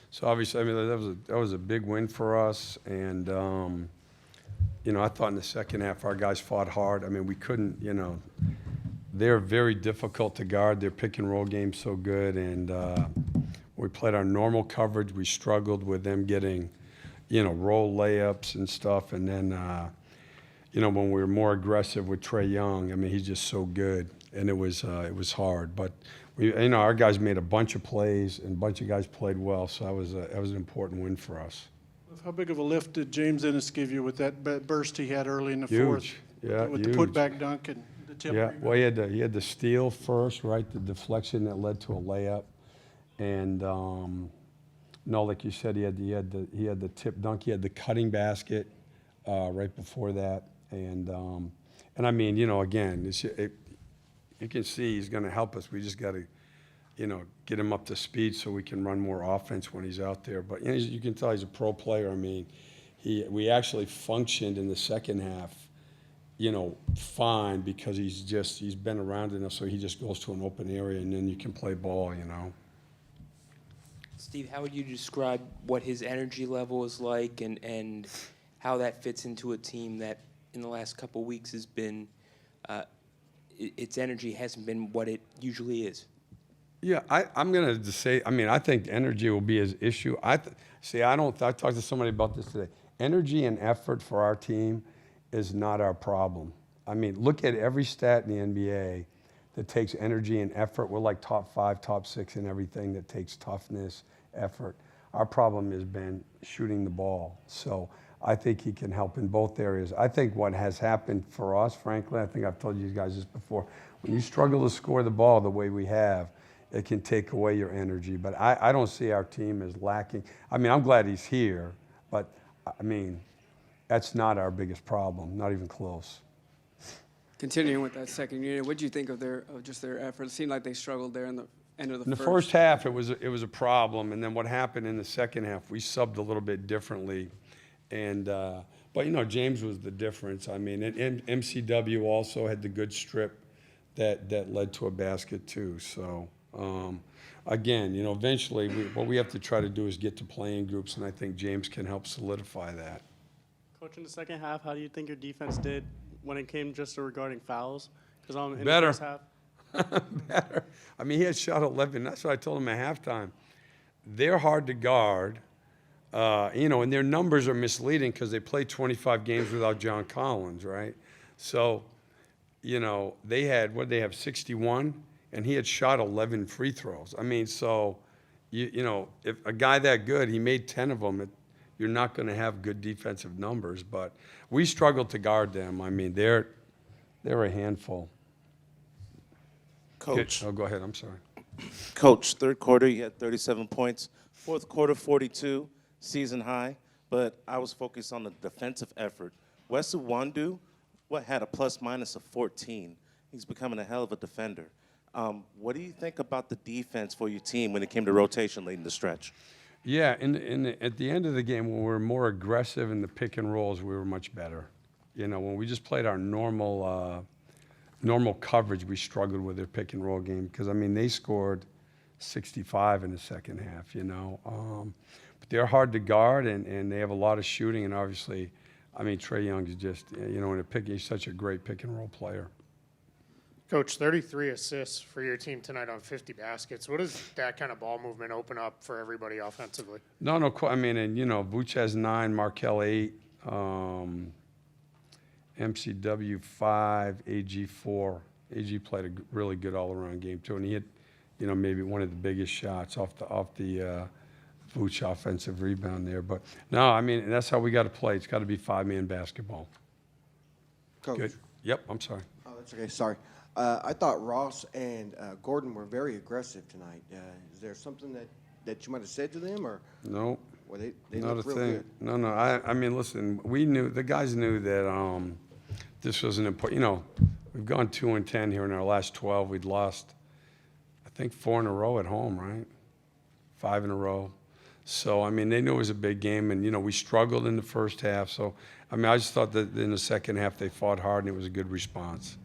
So obviously, I mean, that was a big win for us. And, I thought in the second half our guys fought hard. I mean, we couldn't, they're very difficult to guard. Their pick and roll game's so good. And we played our normal coverage. We struggled with them getting, roll layups and stuff. And then, when we were more aggressive with Trae Young, I mean, he's just so good. And it was hard. But, our guys made a bunch of plays and a bunch of guys played well. So that was an important win for us. How big of a lift did James Ennis give you with that burst he had early in the fourth? Yeah, with huge. The putback dunk and the tip. Yeah, well, he had the steal first, right? The deflection that led to a layup, and no, like you said, he had the tip dunk. He had the cutting basket right before that, and I mean, again, you can see he's going to help us. We just got to, get him up to speed so we can run more offense when he's out there. But you can tell he's a pro player. I mean, we actually functioned in the second half, fine, because he's been around enough, so he just goes to an open area and then you can play ball, Steve, how would you describe what his energy level is like and how that fits into a team that in the last couple of weeks has been, its energy hasn't been what it usually is? Yeah, I'm going to say, I mean, I think energy will be his issue. I talked to somebody about this today. Energy and effort for our team is not our problem. I mean, look at every stat in the NBA that takes energy and effort. We're like top 5, top 6 in everything that takes toughness, effort. Our problem has been shooting the ball. So I think he can help in both areas. I think what has happened for us, frankly, I think I've told you guys this before, when you struggle to score the ball the way we have, it can take away your energy. But I don't see our team as lacking. I mean, I'm glad he's here, but, I mean, that's not our biggest problem, not even close. Continuing with that second unit, what did you think of just their effort? It seemed like they struggled there in the end of the first. In the first half, it was a problem, and then what happened in the second half, we subbed a little bit differently. And but James was the difference. I mean, and MCW also had the good strip that led to a basket too. So again, eventually what we have to try to do is get to playing groups, and I think James can help solidify that. Coach, in the second half, how do you think your defense did when it came just to regarding fouls? Because in Better. the first half. Better. I mean, he had shot 11. That's what I told him at halftime. They're hard to guard. And their numbers are misleading because they played 25 games without John Collins, right? So, they have 61, and he had shot 11 free throws. I mean, so, if a guy that good, he made 10 of them, you're not going to have good defensive numbers. But we struggled to guard them. I mean, they're a handful. Coach. Oh, go ahead. I'm sorry. Coach, third quarter, you had 37 points. Fourth quarter, 42. Season high, but I was focused on the defensive effort. Wesley Wandu, had a plus-minus of 14. He's becoming a hell of a defender. What do you think about the defense for your team when it came to rotation late in the stretch? Yeah, at the end of the game, when we were more aggressive in the pick and rolls, we were much better. When we just played our normal coverage, we struggled with their pick and roll game because, I mean, they scored 65 in the second half, But they're hard to guard, and they have a lot of shooting, and obviously, I mean, Trae Young is just, he's such a great pick and roll player. Coach, 33 assists for your team tonight on 50 baskets. What does that kind of ball movement open up for everybody offensively? No, I mean, and, Vooch has 9, Markel 8, MCW 5, AG 4. AG played a really good all-around game, too, and he hit, maybe one of the biggest shots off the Vooch offensive rebound there. But, no, I mean, that's how we got to play. It's got to be 5-man basketball. Coach. Good. Yep, I'm sorry. Oh, that's okay. Sorry. I thought Ross and Gordon were very aggressive tonight. Is there something that you might have said to them? Or No. Well, they Not a look real thing. good. No. I mean, listen, the guys knew that this was an important, we've gone 2-10 here in our last 12. We'd lost, I think, 4 in a row at home, right? 5 in a row. So, I mean, they knew it was a big game, and, we struggled in the first half. So, I mean, I just thought that in the second half they fought hard, and it was a good response.